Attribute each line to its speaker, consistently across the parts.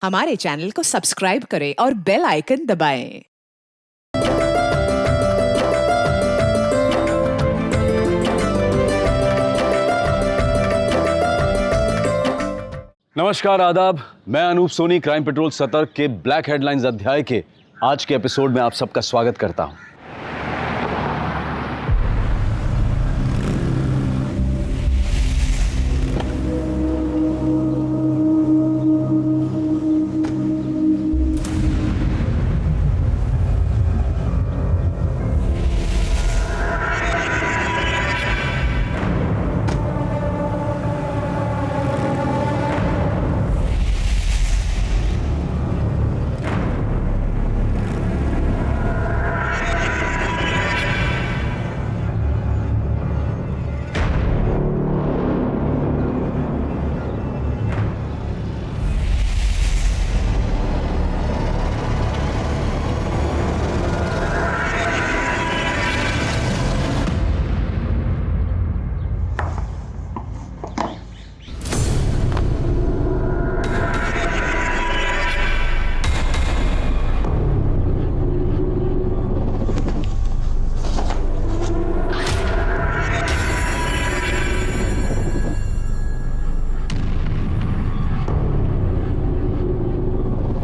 Speaker 1: हमारे चैनल को सब्सक्राइब करें और बेल आइकन दबाएं।
Speaker 2: नमस्कार, आदाब। मैं अनूप सोनी क्राइम पेट्रोल सतर्क के ब्लैक हेडलाइंस अध्याय के आज के एपिसोड में आप सबका स्वागत करता हूं।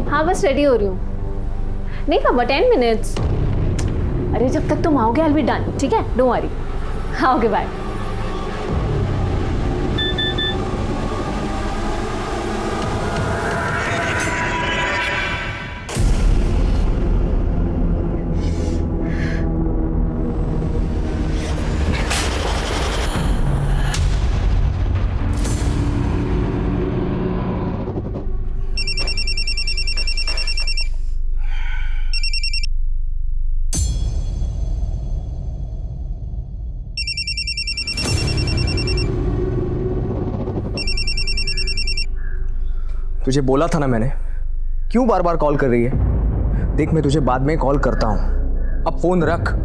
Speaker 3: हाँ बस रेडी हो रही हूँ। नहीं पापा 10 मिनट्स। अरे जब तक तुम आओगे आई विल बी डन, ठीक है, डोंट वरी। हाँ ओके बाय।
Speaker 4: तुझे बोला था ना मैंने, क्यों बार बार कॉल कर रही है? देख मैं तुझे बाद में कॉल करता हूं, अब फोन रख।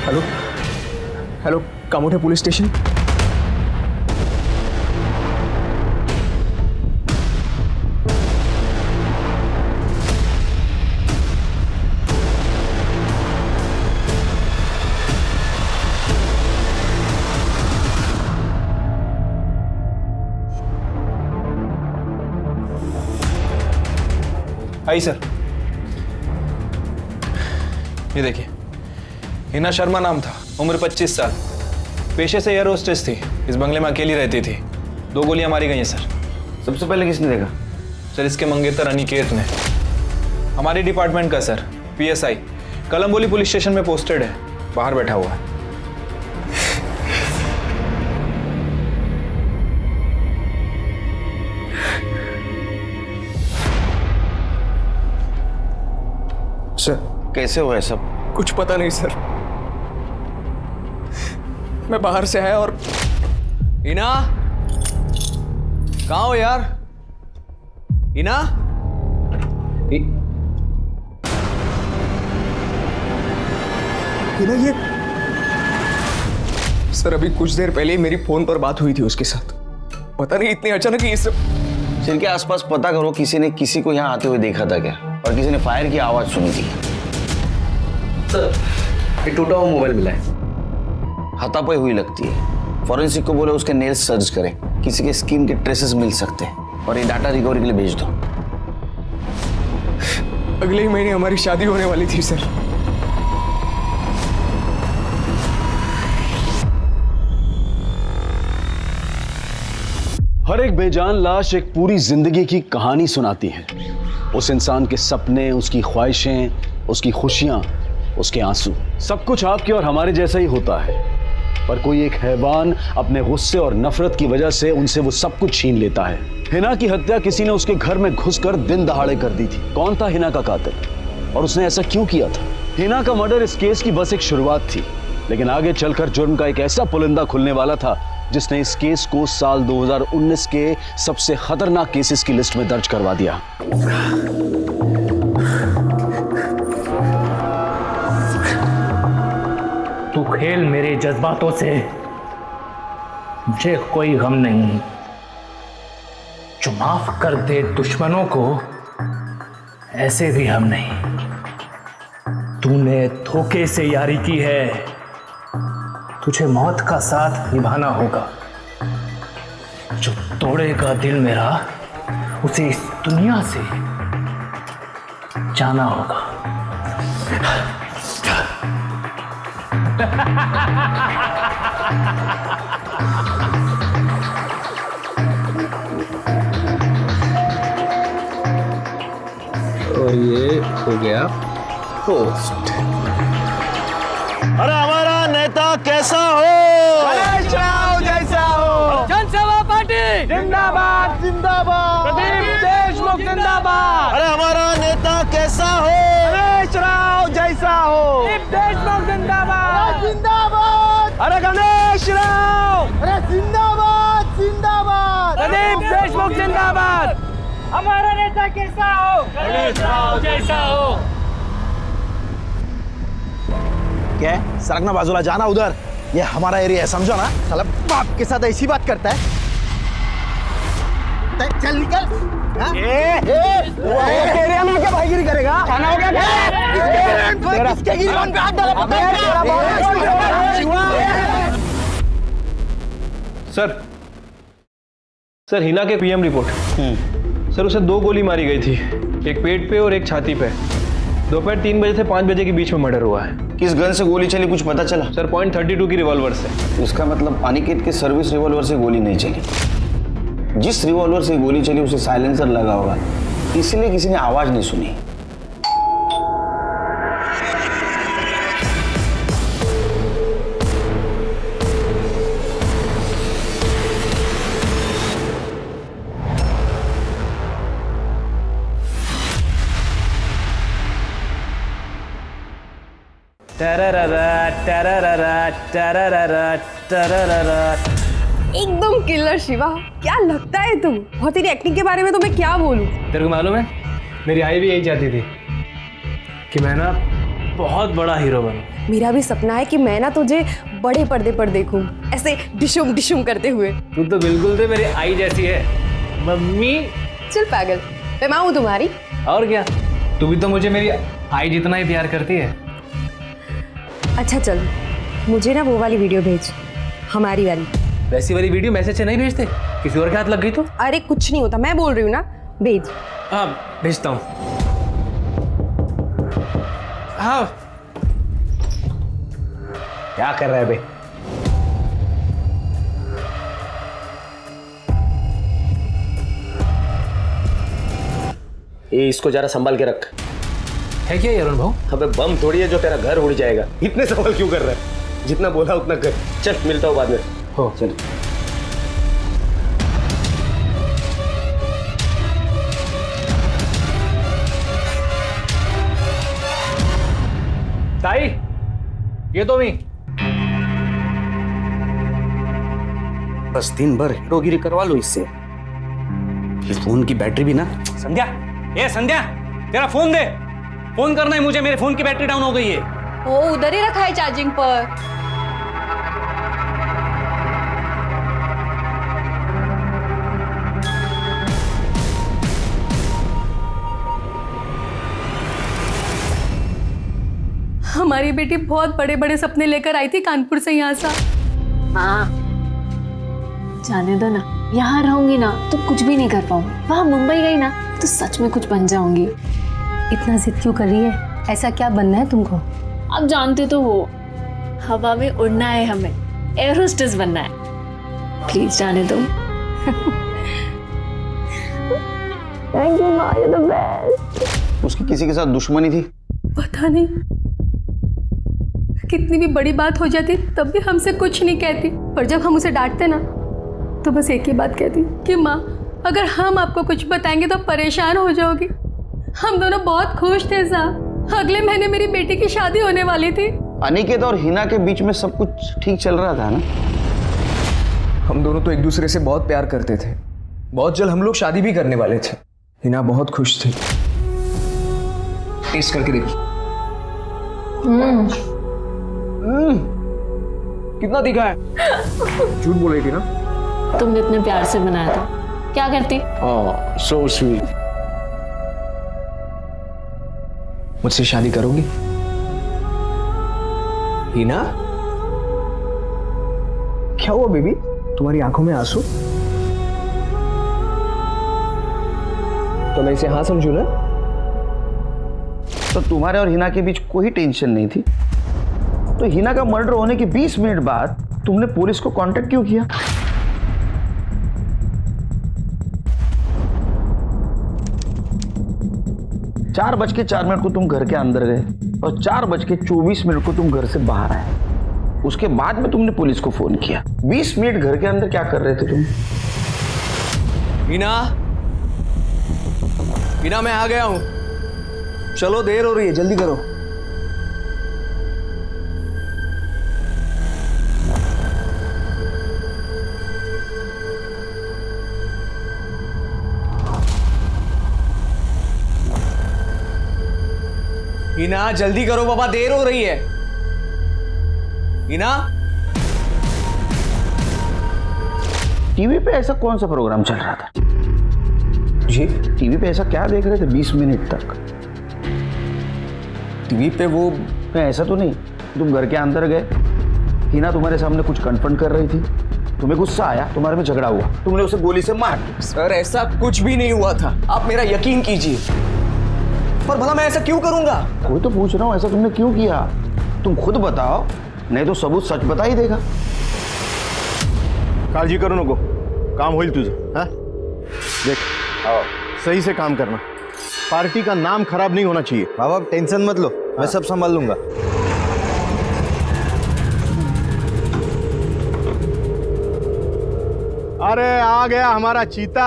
Speaker 4: Hello hello, Kamothe police station.
Speaker 5: आई सर, ये देखिए, हिना शर्मा नाम था, उम्र 25 साल, पेशे से एयर होस्टेस थी, इस बंगले में अकेली रहती थी। 2 गोलियां मारी गई हैं सर।
Speaker 6: सबसे पहले किसने देखा?
Speaker 5: सर इसके मंगेतर अनिकेत ने, हमारे डिपार्टमेंट का sir, PSI, Kalamboli police station में पोस्टेड है, बाहर बैठा हुआ है।
Speaker 4: सर
Speaker 6: कैसे हुआ है सब?
Speaker 4: कुछ पता नहीं सर, मैं बाहर से आया और
Speaker 7: इना, कहाँ हो यार? इना?
Speaker 4: ये सर अभी कुछ देर पहले मेरी फोन पर बात हुई थी उसके साथ। पता नहीं इतने अचानक ये सब।
Speaker 6: सिर के आसपास पता करो, किसी ने किसी को यहाँ आते हुए देखा था क्या, और किसी ने फायर की आवाज सुनी थी?
Speaker 7: सर, ये टूटा हुआ मोबाइल मिला है।
Speaker 6: हाथापाई हुई लगती है। फॉरेंसिक को बोले उसके नेल्स सर्च करें, किसी के स्किन के ट्रेसेस मिल सकते हैं, और ये डाटा रिकवरी के लिए भेज दो।
Speaker 4: अगले ही महीने हमारी शादी होने वाली थी सर।
Speaker 2: हर एक बेजान लाश एक पूरी जिंदगी की कहानी सुनाती है। उस इंसान के सपने, उसकी ख्वाहिशें, उसकी खुशियां, उसके आंसू, सब कुछ आपके और हमारे जैसा ही होता है। पर कोई एक हैवान अपने गुस्से और नफरत की वजह से उनसे वो सब कुछ छीन लेता है। हिना की हत्या किसी ने उसके घर में घुसकर दिन दहाड़े कर दी थी। कौन था हिना का कातिल और उसने ऐसा क्यों किया था? हिना का मर्डर इस केस की बस एक शुरुआत थी, लेकिन आगे चलकर जुर्म का एक ऐसा पुलिंदा खुलने वाला था जिसने इस केस को साल 2019 के सबसे खतरनाक केसेस की लिस्ट में दर्ज करवा दिया।
Speaker 8: तू खेल मेरे जज्बातों से, मुझे कोई गम नहीं। जो माफ कर दे दुश्मनों को, ऐसे भी हम नहीं। तूने धोखे से यारी की है, तुझे मौत का साथ निभाना होगा। जो तोड़ेगा दिल मेरा, उसे इस दुनिया से जाना होगा।
Speaker 7: और ये हो गया पोस्ट।
Speaker 6: अरे हमारा नेता कैसा हो? जैसा हो।
Speaker 8: जनसेवा पार्टी जिंदाबाद, जिंदाबाद। प्रदीप देशमुख जिंदाबाद।
Speaker 6: अरे हमारा नेता कैसा हो?
Speaker 8: गणेश राव जैसा हो। प्रदीप देशमुख जिंदाबाद, जिंदाबाद। अरे गणेश राव, अरे जिंदाबाद, जिंदाबाद। प्रदीप देशमुख जिंदाबाद। हमारा नेता कैसा हो? गणेश राव जैसा हो।
Speaker 9: क्या है? सरकना बाजूला, जाना उधर। ये हमारा एरिया है, समझो ना। साला बाप के साथ ऐसी बात करता है। चल निकल। एरिया में क्या भाईगिरी करेगा? खाना हो गया क्या? किसके गिरबान पे हाथ डाला पता है?
Speaker 5: सर हिना के पीएम रिपोर्ट। सर उसे 2 गोली मारी गई थी, एक पेट पे और एक छाती पे। दोपहर 3 बजे से 5 बजे के बीच में मर्डर हुआ है।
Speaker 6: किस गन से गोली चली कुछ पता चला?
Speaker 5: सर .32 की रिवॉल्वर से।
Speaker 6: इसका मतलब अनिकेत के सर्विस रिवॉल्वर से गोली नहीं चली। जिस रिवॉल्वर से गोली चली उसे साइलेंसर लगा होगा, इसलिए किसी ने आवाज नहीं सुनी।
Speaker 10: एकदम किलर शिवा, क्या लगता है तुम? और तेरी एक्टिंग के बारे में तो मैं क्या बोलूं?
Speaker 5: तेरे को मालूम है, मेरी आई भी यही चाहती थी कि मैं ना बहुत बड़ा हीरो बनूं।
Speaker 10: मेरा भी सपना है कि मैं ना तुझे बड़े पर्दे पर देखूं, ऐसे डिशुम डिशुम करते हुए।
Speaker 5: तू तो बिल्कुल से मेरी आई जैसी है मम्मी।
Speaker 10: चल पागल, मैं माँ हूँ तुम्हारी।
Speaker 5: और क्या, तू भी तो मुझे मेरी आई जितना ही प्यार करती है।
Speaker 10: अच्छा चल, मुझे ना वो वाली वीडियो भेज, हमारी वाली।
Speaker 5: वैसी वाली वीडियो मैसेज से नहीं भेजते, किसी और के हाथ लग गई तो?
Speaker 10: अरे कुछ नहीं होता, मैं बोल रही हूँ ना, भेज।
Speaker 5: हाँ भेजता हूँ। हाँ
Speaker 4: क्या कर रहा है बे? ये इसको जरा संभाल के रख।
Speaker 5: है क्या अरुण भाऊ?
Speaker 4: अबे बम थोड़ी है जो तेरा घर उड़ जाएगा। इतने सवाल क्यों कर रहा है? जितना बोला उतना कर। चल मिलता हूँ बाद में।
Speaker 5: हो
Speaker 4: चल।
Speaker 5: ताई, ये तो मैं
Speaker 9: बस दिन भर हीरोगिरी करवा लो इससे। ये फोन की बैटरी भी ना।
Speaker 8: संध्या, ए संध्या, तेरा फोन दे। फोन करना है मुझे, मेरे फोन की बैटरी डाउन हो गई है।
Speaker 10: वो उधर ही रखा है चार्जिंग पर। हमारी बेटी बहुत बड़े बड़े सपने लेकर आई थी कानपुर से यहाँ से।
Speaker 3: हाँ जाने दो ना, यहाँ रहूंगी ना तो कुछ भी नहीं कर पाऊंगी। वहाँ मुंबई गई ना तो सच में कुछ बन जाऊंगी।
Speaker 10: इतना जिद क्यों कर रही है? ऐसा क्या बनना है तुमको?
Speaker 3: आप जानते तो हो, हवा में उड़ना है हमें, एयर होस्टेस बनना है। प्लीज जाने दो। थैंक यू माँ, यू द बेस्ट।
Speaker 6: उसकी किसी के साथ दुश्मनी थी?
Speaker 10: पता नहीं, कितनी भी बड़ी बात हो जाती तब भी हमसे कुछ नहीं कहती, पर जब हम उसे डांटते ना तो बस एक ही बात कहती कि माँ अगर हम आपको कुछ बताएंगे तो परेशान हो जाओगी। हम दोनों बहुत खुश थे साहब। अगले महीने मेरी बेटी की शादी होने वाली थी।
Speaker 6: अनिकेत और हिना के बीच में सब कुछ ठीक चल रहा था ना?
Speaker 4: हम दोनों तो एक दूसरे से बहुत प्यार करते थे। बहुत जल्द हम लोग शादी भी करने वाले थे। हिना बहुत खुश थी। टेस्ट करके देखिए। कितना तीखा है? झूठ बोल रही थी ना?
Speaker 3: तुमने इतने प्यार से बनाया था, क्या करती?
Speaker 2: So sweet.
Speaker 4: मुझसे शादी करोगी हिना? क्या हुआ बेबी, तुम्हारी आंखों में आंसू? तो मैं इसे हाँ समझू ना?
Speaker 6: तो तुम्हारे और हिना के बीच कोई टेंशन नहीं थी, तो हिना का मर्डर होने के 20 मिनट बाद तुमने पुलिस को कांटेक्ट क्यों किया? चार 4:04 को तुम घर के अंदर गए और 4:24 को तुम घर से बाहर आए। उसके बाद में तुमने पुलिस को फोन किया। 20 मिनट घर के अंदर क्या कर रहे थे तुम?
Speaker 4: हिना, हिना मैं आ गया हूं। चलो देर हो रही है, जल्दी करो। हिना जल्दी करो बाबा, देर हो रही है। हिना,
Speaker 6: टीवी पे ऐसा कौन सा प्रोग्राम चल रहा था?
Speaker 4: जी
Speaker 6: टीवी पे ऐसा क्या देख रहे थे 20 मिनट तक?
Speaker 4: टीवी पे वो
Speaker 6: ऐसा तो नहीं तुम घर के अंदर गए, हिना तुम्हारे सामने कुछ कन्फ्रंट कर रही थी, तुम्हें गुस्सा आया, तुम्हारे में झगड़ा हुआ, तुमने उसे गोली से मार दी।
Speaker 4: सर ऐसा कुछ भी नहीं हुआ था, आप मेरा यकीन कीजिए। पर भला मैं ऐसा क्यों करूंगा?
Speaker 6: कोई तो पूछ रहा हूँ, ऐसा तुमने क्यों किया? तुम खुद बताओ, नहीं तो सबूत सच बता ही देगा।
Speaker 9: काळजी करू नको, काम होईल तुझं। हाँ देख, सही से काम करना, पार्टी का नाम खराब नहीं होना चाहिए। बाबा टेंशन मत लो, मैं सब संभाल लूंगा। अरे आ गया हमारा चीता।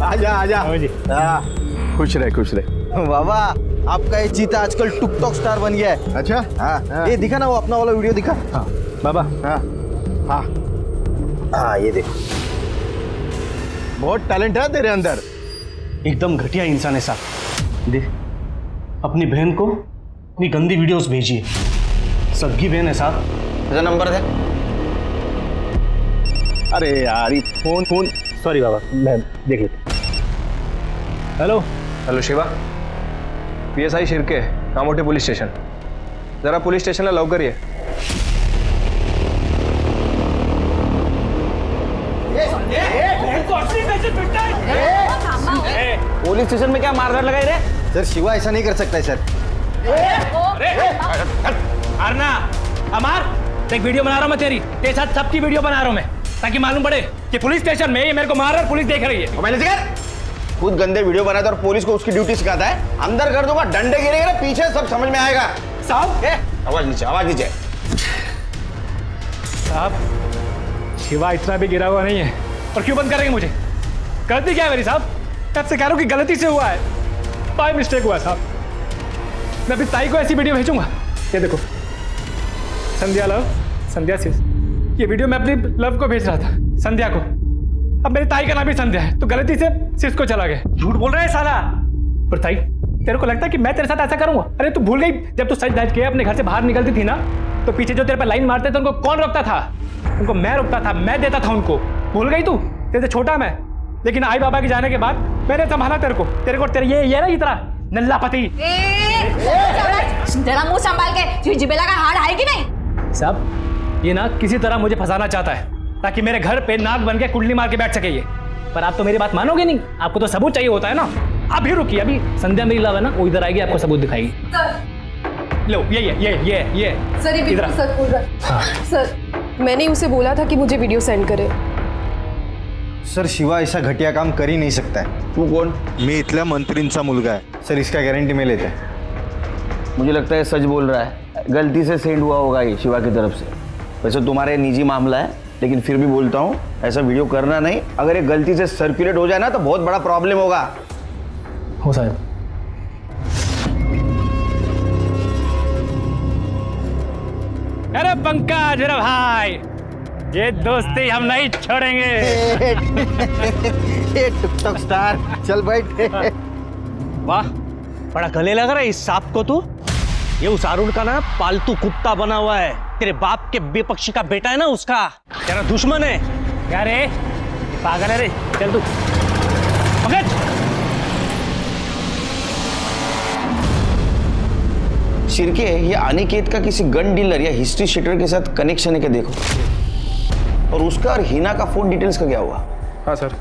Speaker 9: आजा आजा। खुश रहे खुश रहे। बाबा आपका ये चीता आजकल टिकटॉक स्टार बन गया है। अच्छा हाँ, ये दिखा ना वो अपना वाला वीडियो दिखा। हाँ बाबा। हाँ हाँ हाँ, ये देखो, बहुत टैलेंट है तेरे अंदर।
Speaker 11: एकदम घटिया इंसान है साहब। देख, अपनी बहन को अपनी गंदी वीडियोस भेजिए। सबकी बहन है साहब।
Speaker 6: ऐसा नंबर दे।
Speaker 11: अरे यार, ये फोन सॉरी बाबा, मैं देख लेता।
Speaker 5: Hello hello Shiva, PSI Shirke, Kamothe police station. जरा पुलिस स्टेशनला लवकर ये।
Speaker 6: पुलिस स्टेशन में क्या मारधाड़ लगाई रे?
Speaker 9: सर शिवा ऐसा नहीं कर सकता है सर।
Speaker 8: अरना अमार, देख वीडियो बना रहा हूँ मैं तेरे साथ सबकी वीडियो बना रहा हूँ मैं, ताकि मालूम पड़े कि पुलिस स्टेशन में ये मेरे को मार रहा है, पुलिस देख रही है।
Speaker 6: मैंने सिखा खुद गंदे वीडियो बनाता और पुलिस को उसकी ड्यूटी सिखाता है। अंदर कर दूंगा, डंडे गिरेंगे ना पीछे, सब समझ में आएगा।
Speaker 8: साहब
Speaker 6: आवाज नीचे, आवाज नीचे।
Speaker 8: साहब, शिवा इतना भी गिरा हुआ नहीं है, और क्यों बंद करेंगे मुझे? गलती क्या है मेरी साहब? मैं आपसे कह रहा हूँ कि गलती से हुआ है, बाय मिस्टेक हुआ साहब। मैं अभी ताई को ऐसी वीडियो भेजूंगा। ये देखो, संध्या लव, संध्या सिस, ये वीडियो मैं अपनी लव को भेज रहा था, संध्या को। अब मेरी ताई का नाम भी संध्या है, तो गलती से सिस को चला गया। झूठ बोल रहा है साला। पर ताई, तेरे को लगता है कि मैं तेरे साथ ऐसा करूंगा? अरे तू भूल गई, जब तू सच धज के अपने घर से बाहर निकलती थी ना, तो पीछे जो तेरे पर लाइन मारते थे उनको कौन रोकता था? उनको मैं रोकता था, मैं देता था उनको। भूल गई तू? तेरे से छोटा मैं, लेकिन आई बाबा के जाने के बाद मैंने संभाला तेरे को तेरे ये ना इतना नल्ला पति।
Speaker 10: जरा मुंह संभाल के, जिबेला का हाड़ है कि नहीं?
Speaker 8: साहब, ये ना किसी तरह मुझे फंसाना चाहता है, ताकि मेरे घर पे नाक बन के कुंडली मार के बैठ सके ये। पर आप तो मेरी बात मानोगे नहीं, आपको तो सबूत चाहिए होता है ना। अभी रुकिए, अभी संध्या मेरी लव है ना, वो इधर आएगी, आपको सबूत दिखाएगी। लो ये
Speaker 10: सर, ये बिल्कुल सच बोल रहा है। सर, मैंने उसे बोला था कि मुझे वीडियो सेंड करे।
Speaker 9: सर शिवा ऐसा घटिया काम कर ही नहीं सकता है।
Speaker 6: तू कौन?
Speaker 9: मी इथल्या मंत्रींचा मुलगा आहे सर, इसका गारंटी मैं लेते हैं।
Speaker 6: मुझे लगता है सच बोल रहा है, गलती से सेंड हुआ होगा ये शिवा की तरफ से। वैसे तुम्हारे निजी मामला है, लेकिन फिर भी बोलता हूँ ऐसा वीडियो करना नहीं। अगर ये गलती से सर्कुलेट हो जाए ना तो बहुत बड़ा प्रॉब्लम होगा।
Speaker 8: हो साहब।
Speaker 11: अरे पंकज मेरा भाई, ये दोस्ती हम नहीं छोड़ेंगे।
Speaker 9: ये टिकटॉक स्टार, चल बैठ।
Speaker 11: वाह, बड़ा गले लग रहा है इस सांप को। तू ये उस अरुण का ना पालतू कुत्ता बना हुआ है। तेरे बाप के विपक्षी का बेटा है ना, उसका तेरा दुश्मन है। क्या रे पागल है रे, चल तू पकड़।
Speaker 6: शिरके, ये अनिकेत का किसी गन डीलर या हिस्ट्री शीटर के साथ कनेक्शन है क्या देखो। और उसका और हिना का फोन डिटेल्स का क्या हुआ?
Speaker 5: हाँ सर,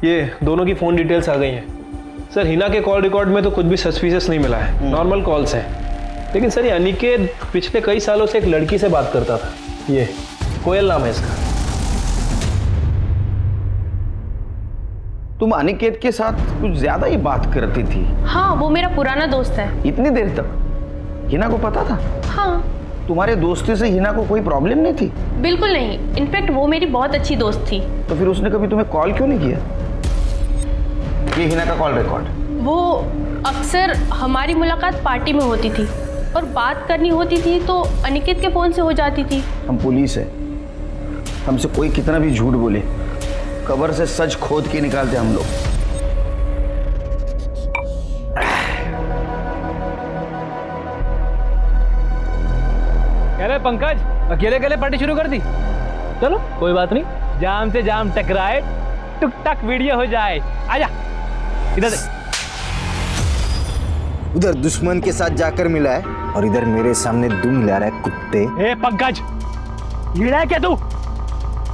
Speaker 5: ये दोनों की फ़ोन डिटेल्स आ गई हैं। सर हिना के कॉल रिकॉर्ड में तो कुछ भी सस्पिशियस नहीं मिला है, नॉर्मल कॉल्स हैं। लेकिन सर ये अनिकेत पिछले कई सालों से एक लड़की से बात करता था, ये कोयल नाम है इसका।
Speaker 6: तुम अनिकेत के साथ कुछ ज्यादा ही बात करती थी।
Speaker 10: हाँ, वो मेरा पुराना दोस्त है।
Speaker 6: इतनी देर तक हिना को पता था?
Speaker 10: हाँ।
Speaker 6: तुम्हारे दोस्ती से हिना को कोई प्रॉब्लम नहीं थी?
Speaker 10: बिल्कुल नहीं, इनफैक्ट वो मेरी बहुत अच्छी दोस्त थी।
Speaker 6: तो फिर उसने कभी तुम्हें कॉल क्यों नहीं किया? ये हिना का कॉल रिकॉर्ड।
Speaker 10: वो अक्सर हमारी मुलाकात पार्टी में होती थी और बात करनी होती थी तो अनिकेत के फ़ोन से हो जाती थी।
Speaker 6: हम पुलिस है, हमसे कोई कितना भी झूठ बोले कबर से सच खोद के निकालते हम लोग।
Speaker 11: अरे पंकज, अकेले अकेले पार्टी शुरू कर दी। चलो कोई बात नहीं, जाम से जाम टकराए, टुक टक वीडियो हो जाए। आजा इधर से।
Speaker 9: उधर दुश्मन के साथ जाकर मिला है और इधर मेरे सामने दुम मिला रहा है कुत्ते।
Speaker 11: ए पंकज, लीड़ा है क्या तू?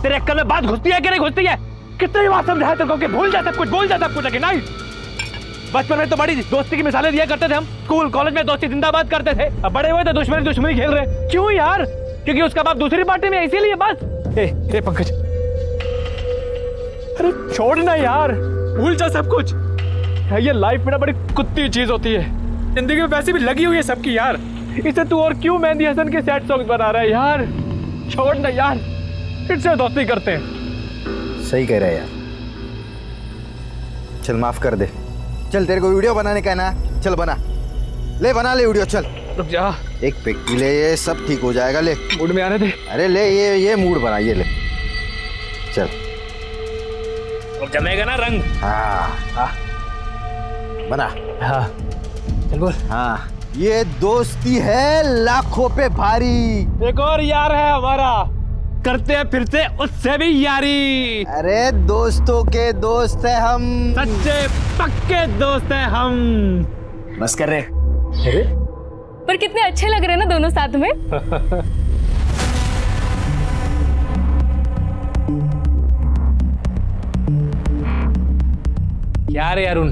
Speaker 11: तेरे अक्कल में बात घुसती है कि नहीं घुसती है? कितनी बात समझाया तेरे को कि भूल जा सब कुछ, बोल जा सब कुछ, लेकिन नहीं। बचपन में तो बड़ी दोस्ती की मिसालें दिया करते थे हम, स्कूल कॉलेज में दोस्ती जिंदाबाद करते थे। अब बड़े हुए तो दुश्मनी खेल रहे। क्यों यार? क्योंकि उसका बाप दूसरी पार्टी में है, इसीलिए बस। ए पंकज, अरे छोड़ना यार, भूल जा सब कुछ। ये लाइफ में ना बड़ी कुत्ती चीज होती है, जिंदगी में वैसे भी लगी हुई है सबकी यार। इसे तू और क्यों मेहंदी हसन के सैड सॉन्ग बना रहा है यार? छोड़ना यार, फिर से दोस्ती करते हैं।
Speaker 9: सही कह रहा है यार, चल माफ कर दे। चल तेरे को वीडियो बनाने का है ना, चल बना ले वीडियो, चल।
Speaker 11: रुक जा,
Speaker 9: एक पेटी ले, ये सब ठीक हो जाएगा। ले
Speaker 11: मूड में आने दे।
Speaker 9: अरे ले, ये मूड बना, ये ले, चल।
Speaker 11: अब जमेगा ना रंग।
Speaker 9: हाँ बना।
Speaker 11: हाँ चल बोल।
Speaker 9: हाँ, ये दोस्ती है लाखों पे भारी।
Speaker 11: एक और यार है हमारा, करते हैं फिर से उससे भी यारी।
Speaker 9: अरे दोस्तों के दोस्त है हम,
Speaker 11: सच्चे पक्के दोस्त हैं हम।
Speaker 4: बस कर रहे।
Speaker 11: अरे
Speaker 10: पर कितने अच्छे लग रहे हैं ना दोनों साथ में।
Speaker 11: क्या रे अरुण,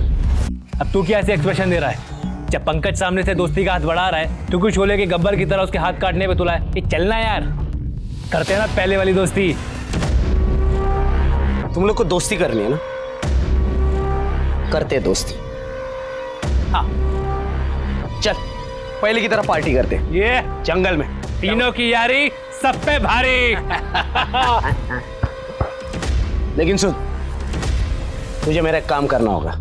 Speaker 11: अब तू क्या ऐसे एक्सप्रेशन दे रहा है? जब पंकज सामने से दोस्ती का हाथ बढ़ा रहा है, तू कुछ छोले के गब्बर की तरह उसके हाथ काटने पे तुला है। ये चलना यार, करते हैं ना पहले वाली दोस्ती।
Speaker 4: तुम लोग को दोस्ती करनी है ना, करते दोस्ती। हाँ चल, पहले की तरह पार्टी करते।
Speaker 11: ये जंगल में तीनों की यारी सब पे भारी।
Speaker 4: लेकिन सुन, तुझे मेरा एक काम करना होगा।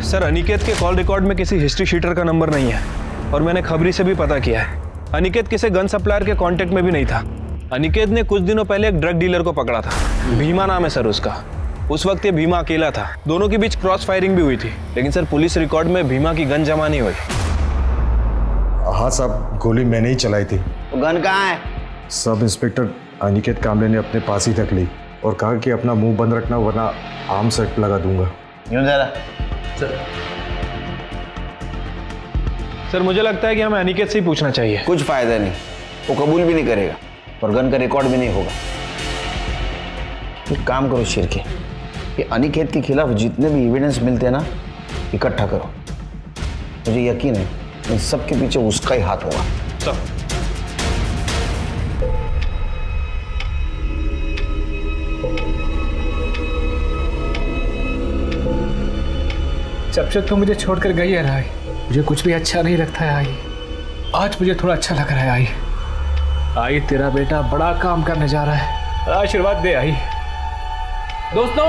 Speaker 5: सर अनिकेत के कॉल रिकॉर्ड में किसी हिस्ट्री शीटर का नंबर नहीं है, और मैंने खबरी से भी पता किया है। अनिकेत किसी गन सप्लायर के कांटेक्ट में भी नहीं था। अनिकेत ने कुछ दिनों पहले एक ड्रग डीलर को पकड़ा था, भीमा नाम है सर उसका। उस वक्त ये भीमा अकेला था, दोनों के बीच क्रॉस फायरिंग भी हुई थी, लेकिन सर पुलिस रिकॉर्ड में भीमा की गन जमा नहीं हुई।
Speaker 12: हाँ साहब, गोली मैंने ही चलाई थी।
Speaker 6: तो गन कहाँ है?
Speaker 12: सब इंस्पेक्टर अनिकेत कामले ने अपने पास ही तक ली और कहा कि अपना मुंह बंद रखना वरना आर्म सेट लगा दूंगा।
Speaker 6: यूं जरा।
Speaker 5: सर मुझे लगता है कि हमें अनिकेत से ही पूछना चाहिए।
Speaker 6: कुछ फायदा नहीं, वो कबूल भी नहीं करेगा और गन का रिकॉर्ड भी नहीं होगा। एक काम करो शिरके, ये अनिकेत के खिलाफ जितने भी एविडेंस मिलते हैं ना, इकट्ठा करो। मुझे यकीन है इन सब के पीछे उसका ही हाथ होगा।
Speaker 8: जब से तो मुझे छोड़कर गई है ना आई, मुझे कुछ भी अच्छा नहीं लगता है आई। आज मुझे थोड़ा अच्छा लग रहा है आई। आई तेरा बेटा बड़ा काम करने जा रहा है, आशीर्वाद दे आई।
Speaker 11: दोस्तों,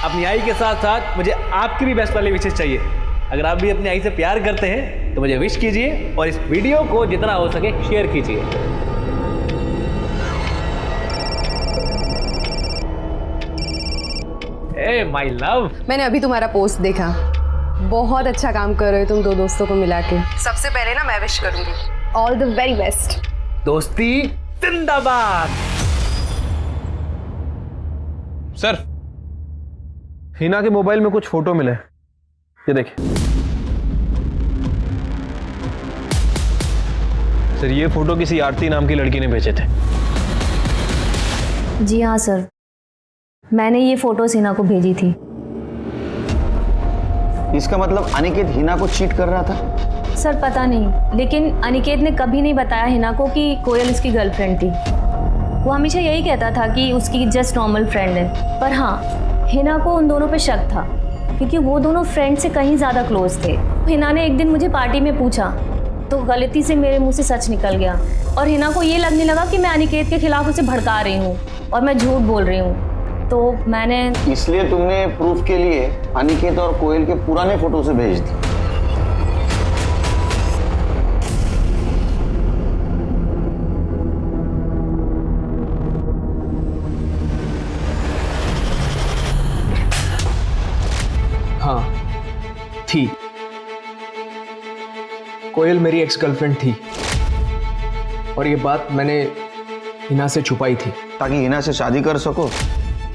Speaker 11: अपनी आई के साथ साथ मुझे आपकी भी बेस्ट वाली विशेष चाहिए। अगर आप भी अपनी आई से प्यार करते हैं तो मुझे विश कीजिए और इस वीडियो को जितना हो सके शेयर कीजिए। ए माय लव,
Speaker 13: मैंने अभी तुम्हारा पोस्ट देखा, बहुत अच्छा काम कर रहे हो तुम दो दोस्तों को मिला के। सबसे पहले ना मैं विश करूंगी ऑल द वेरी बेस्ट।
Speaker 11: दोस्ती जिंदाबाद।
Speaker 5: सर, हिना के मोबाइल में कुछ फोटो मिले, ये देखिए। सर, ये फोटो किसी आरती नाम की लड़की ने भेजे थे।
Speaker 3: जी हाँ सर, मैंने ये फोटोज हिना को भेजी थी।
Speaker 6: इसका मतलब अनिकेत हिना को चीट कर रहा था?
Speaker 3: सर पता नहीं, लेकिन अनिकेत ने कभी नहीं बताया हिना को कि कोयल उसकी गर्लफ्रेंड थी। वो हमेशा यही कहता था कि उसकी जस्ट नॉर्मल फ्रेंड है। पर हाँ, हिना को उन दोनों पे शक था क्योंकि वो दोनों फ्रेंड से कहीं ज़्यादा क्लोज थे। हिना ने एक दिन मुझे पार्टी में पूछा तो गलती से मेरे मुंह से सच निकल गया और हिना को ये लगने लगा कि मैं अनिकेत के खिलाफ उसे भड़का रही हूँ और मैं झूठ बोल रही हूँ। तो मैंने
Speaker 6: इसलिए तुमने प्रूफ के लिए अनिकेत और कोयल के पुराने फोटो से भेज दी।
Speaker 4: हाँ थी, कोयल मेरी एक्स गर्लफ्रेंड थी और ये बात मैंने हिना से छुपाई थी
Speaker 6: ताकि हिना से शादी कर सको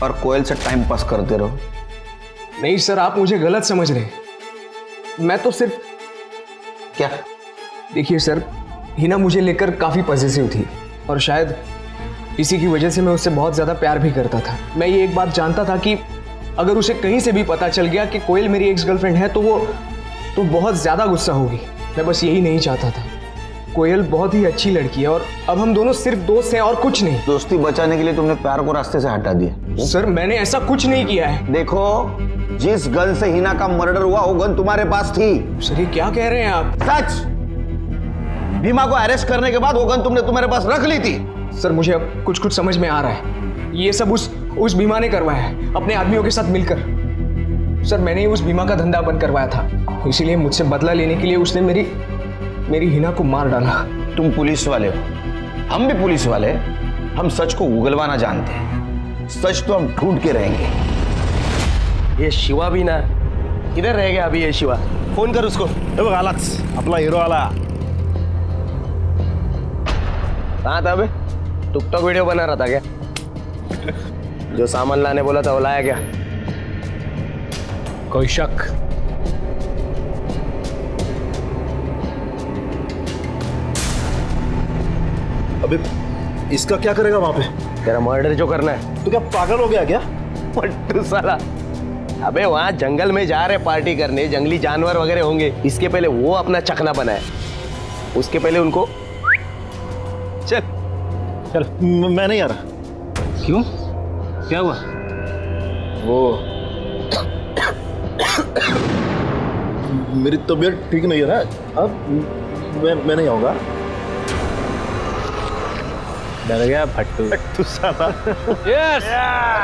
Speaker 6: और कोयल से टाइम पास करते रहो।
Speaker 4: नहीं सर, आप मुझे गलत समझ रहे हैं। मैं तो सिर्फ
Speaker 6: क्या,
Speaker 4: देखिए सर, हिना मुझे लेकर काफ़ी पॉजिटिव थी और शायद इसी की वजह से मैं उससे बहुत ज़्यादा प्यार भी करता था। मैं ये एक बात जानता था कि अगर उसे कहीं से भी पता चल गया कि कोयल मेरी एक्स गर्लफ्रेंड है तो वो बहुत ज़्यादा गुस्सा होगी। मैं बस यही नहीं चाहता था। कोयल बहुत ही अच्छी लड़की है और अब हम दोनों सिर्फ दोस्त हैं और कुछ नहीं।
Speaker 6: दोस्ती बचाने के लिए तुमने प्यार को रास्ते से हटा दिया।
Speaker 4: सर, मैंने ऐसा कुछ नहीं किया है।
Speaker 6: देखो, जिस गन से हिना का मर्डर हुआ वो गन तुम्हारे पास थी।
Speaker 4: सर, ये क्या कह रहे हैं आप?
Speaker 6: सच। भीमा को अरेस्ट करने के बाद वो गन तुमने तुम्हारे पास रख ली थी।
Speaker 4: सर, मुझे अब कुछ कुछ समझ में आ रहा है। ये सब उस भीमा ने करवाया है अपने आदमियों के साथ मिलकर। सर, मैंने उस भीमा का धंधा बंद करवाया था, इसीलिए मुझसे बदला लेने के लिए उसने मेरी हिना को मार डाला।
Speaker 6: तुम पुलिस वाले हो, हम भी पुलिस वाले। हम सच को उगलवाना जानते हैं। सच तो हम ढूंढ के रहेंगे।
Speaker 11: ये शिवा भी ना किधर रह गया अभी? ये शिवा, फोन कर उसको।
Speaker 9: अलेक्स, अपना हीरो वाला
Speaker 11: कहाँ था? अबे टिकटॉक वीडियो बना रहा था क्या? जो सामान लाने बोला था वो लाया क्या?
Speaker 8: कोई शक?
Speaker 9: अबे इसका क्या करेगा वहां पे?
Speaker 11: तेरा मर्डर जो करना है।
Speaker 9: तो क्या पागल हो गया क्या?
Speaker 11: पट्टू साला, अबे वहां जंगल में जा रहे पार्टी करने, जंगली जानवर वगैरह होंगे। इसके पहले वो अपना चखना बनाए, उसके पहले उनको चल
Speaker 9: चल। मैं नहीं आ रहा।
Speaker 11: क्यों? क्या हुआ?
Speaker 9: वो मेरी तबीयत ठीक नहीं है ना, अब मैं नहीं आऊंगा।
Speaker 11: डर गया फट्टू साला। यस,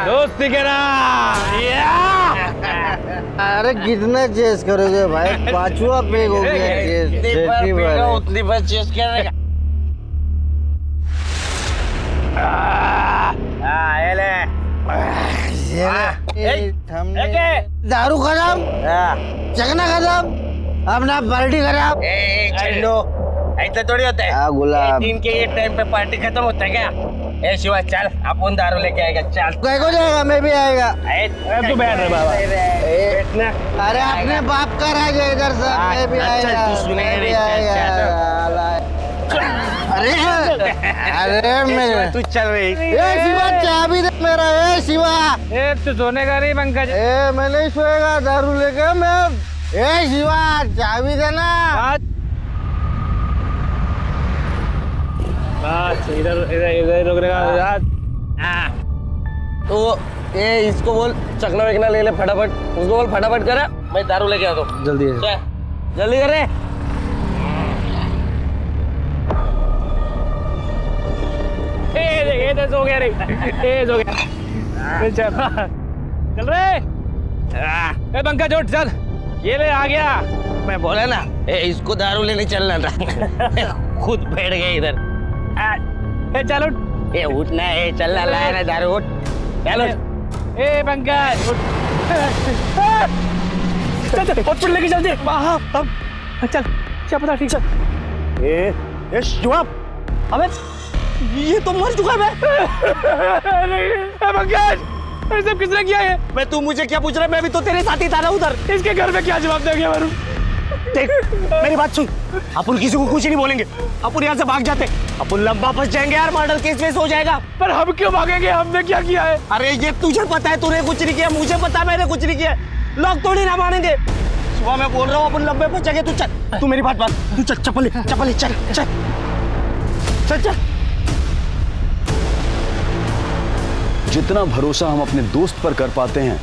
Speaker 11: दोस्ती के नाम।
Speaker 9: अरे कितना चेस करोगे भाई? पांचवा पेग हो गया।
Speaker 11: उतनी बस चेस करेगा।
Speaker 9: दारू खराब, चखना खराब, अपना पार्टी खराब।
Speaker 11: ऐसा थोड़ी होता है।
Speaker 9: गुलाब,
Speaker 11: दिन के ये टाइम पे पार्टी खत्म होता है क्या? ए शिवा, चल अपन दारू लेके आएगा। चल।
Speaker 9: क्या को जाएगा? मैं भी आएगा।
Speaker 11: तू बैठ रहे बाबा। बैठना।
Speaker 9: अरे अपने बाप का राज है इधर से। मैं भी आएगा। अरे मेरे
Speaker 11: तू चल रही।
Speaker 9: शिवा, चाबी दे मेरा। शिवा,
Speaker 11: तू सोने का नहीं पंकज?
Speaker 9: मैं नहीं सोएगा दारू लेके। मैं शिवा, चाबी देना।
Speaker 11: बस इधर इधर इधर रुक रहेगा। तो
Speaker 7: ए इसको बोल चकना वेकना ले ले फटाफट, उसको बोल फटाफट कर, मैं दारू लेके आता हूँ।
Speaker 11: जल्दी
Speaker 7: जल्दी कर रे।
Speaker 11: ये हो गया रे, ये हो गया। चल रे। ए पंकज उठ चल, ये ले आ गया।
Speaker 7: मैं बोला ना इसको दारू लेने चलना था। खुद बैठ गए इधर।
Speaker 11: चल उठ।
Speaker 7: उठना है, चलना लाया ना दारू, उठ चलो।
Speaker 11: ए पंकज उठ। चल हॉस्पिटल लेके चल दे। चल क्या पता ठीक चल।
Speaker 9: ए शिवा, अबे ये तो मर चुका है।
Speaker 11: पंकज ये सब किसने किया है?
Speaker 9: मैं तू मुझे क्या पूछ रहा है? मैं भी तो तेरे साथ ही था ना उधर।
Speaker 11: इसके घर में क्या जवाब देंगे वरुण?
Speaker 9: देख मेरी बात सुन, अपन किसी को कुछ नहीं बोलेंगे, अपन यहाँ से भाग जाते, अपन लंबा फंस जाएंगे यार, मर्डर केस वेस हो जाएगा।
Speaker 11: पर हम क्यों भागेंगे? हमने क्या किया है?
Speaker 9: अरे ये तुझे पता है, तूने कुछ नहीं किया, मुझे पता है मैंने कुछ नहीं किया, लोग थोड़ी ना मानेंगे। सुबह मैं बोल रहा हूँ अपन लंबे फंस जाएंगे। तू चल, तू मेरी बात मान, तू चल, चप्पल ले, चल चल चल चल।
Speaker 2: जितना भरोसा हम अपने दोस्त पर कर पाते हैं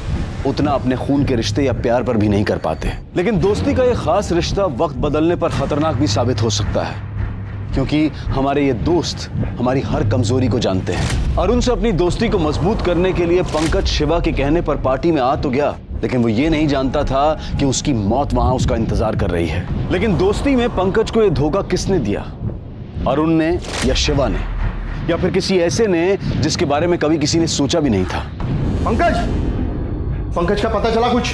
Speaker 2: उतना अपने खून के रिश्ते या प्यार पर भी नहीं कर पाते। लेकिन दोस्ती का ये खास रिश्ता वक्त बदलने पर खतरनाक भी साबित हो सकता है, क्योंकि हमारे ये दोस्त हमारी हर कमजोरी को जानते हैं। अरुण से अपनी दोस्ती को मजबूत करने के लिए पंकज शिवा के कहने पर पार्टी में आ तो गया, लेकिन वो ये नहीं जानता था कि उसकी मौत वहां उसका इंतजार कर रही है। लेकिन दोस्ती में पंकज को यह धोखा किसने दिया? अरुण ने या शिवा ने, या फिर किसी ऐसे ने जिसके बारे में कभी किसी ने सोचा भी नहीं था?
Speaker 9: पंकज का पता चला कुछ?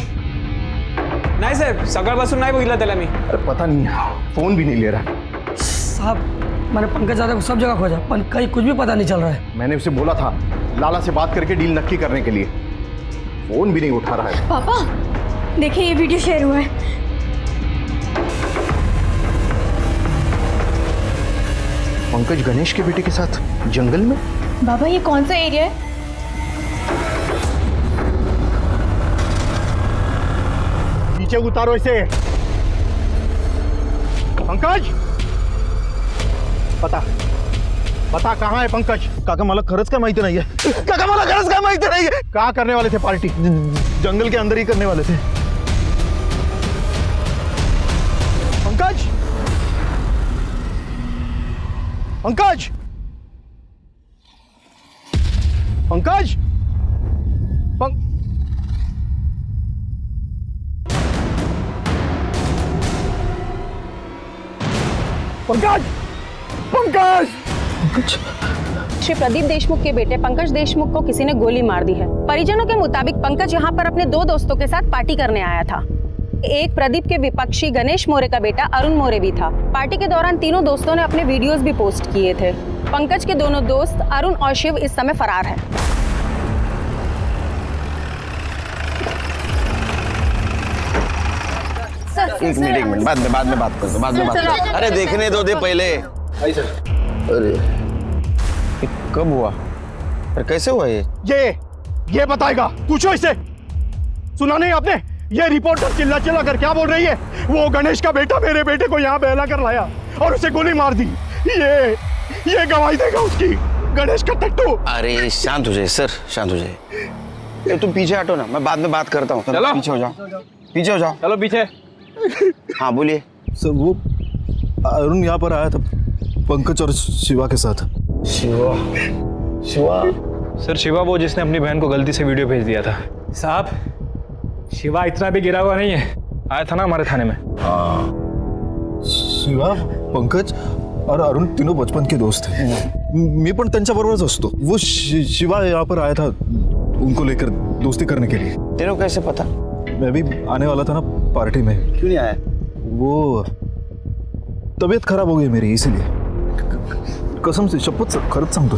Speaker 5: नाही साहेब, सकाळपासून नाही बघितलं त्याला मी.
Speaker 9: अरे पता नहीं, फोन भी नहीं ले रहा
Speaker 7: साहब। मैंने पंकज दादा को सब जगह खोजा पर कहीं कुछ भी पता नहीं चल रहा है।
Speaker 9: मैंने उसे बोला था लाला से बात करके डील नक्की करने के लिए, फोन भी नहीं उठा रहा है।
Speaker 10: पापा देखिए ये वीडियो शेयर हुआ है।
Speaker 9: पंकज गणेश के बेटे के साथ जंगल में?
Speaker 10: बाबा ये कौन सा एरिया है?
Speaker 9: नीचे उतारो इसे। पंकज बता कहाँ है पंकज? काका मला खरंच काय माहिती नाहीये। काका मला खरंच काय माहिती नाहीये। कहाँ करने वाले थे पार्टी? जंगल के अंदर ही करने वाले थे। पंकज पंकज पंकज पंकज पंकज
Speaker 13: श्री प्रदीप देशमुख के बेटे पंकज देशमुख को किसी ने गोली मार दी है। परिजनों के मुताबिक पंकज यहाँ पर अपने 2 दोस्तों के साथ पार्टी करने आया था। एक प्रदीप के विपक्षी गणेश मोरे का बेटा अरुण मोरे भी था। पार्टी के दौरान तीनों दोस्तों ने अपने वीडियोस भी पोस्ट किए थे। पंकज के दोनों दोस्त अरुण और शिव इस समय फरार हैं।
Speaker 6: एक मिनट बाद में बात करते, बाद में बात करते। अरे देखने दो दे पहले। अरे कब हुआ? अरे कैसे हुआ
Speaker 9: ये बताएगा। पूछो इसे। सुना नहीं आपने? ये रिपोर्टर चिल्ला कर क्या बोल रही है? वो गणेश का बेटा मेरे बेटे को यहाँ बहला कर लाया और उसे गोली मार दी। ये गवाही देगा उसकी, गणेश का टट्टू।
Speaker 6: अरे शांत हो जाए सर, शांत हो जाए। तुम पीछे हटो ना, मैं बाद में बात करता हूँ।
Speaker 5: चलो
Speaker 6: पीछे हो जाओ, पीछे हो जाओ।
Speaker 5: चलो पीछे।
Speaker 6: हाँ बोलिए
Speaker 9: सर। वो अरुण यहाँ पर आया था पंकज और शिवा के साथ। शिवा
Speaker 5: सर, शिवा वो जिसने अपनी बहन को गलती से वीडियो भेज दिया था।
Speaker 11: साहब शिवा इतना भी गिरा हुआ नहीं है,
Speaker 5: आया था ना हमारे थाने में।
Speaker 9: शिवा, पंकज और अरुण तीनों बचपन के दोस्त थे। मैं पण त्यांच्याबरोबरच असतो। वो शिवा यहाँ पर आया था उनको लेकर दोस्ती करने के लिए।
Speaker 6: तेरे को कैसे पता?
Speaker 9: मैं भी आने वाला था ना पार्टी में।
Speaker 6: क्यों नहीं आया?
Speaker 9: वो तबीयत खराब हो गई मेरी, इसीलिए। कसम से, शपथ से, खरंच सांगतो।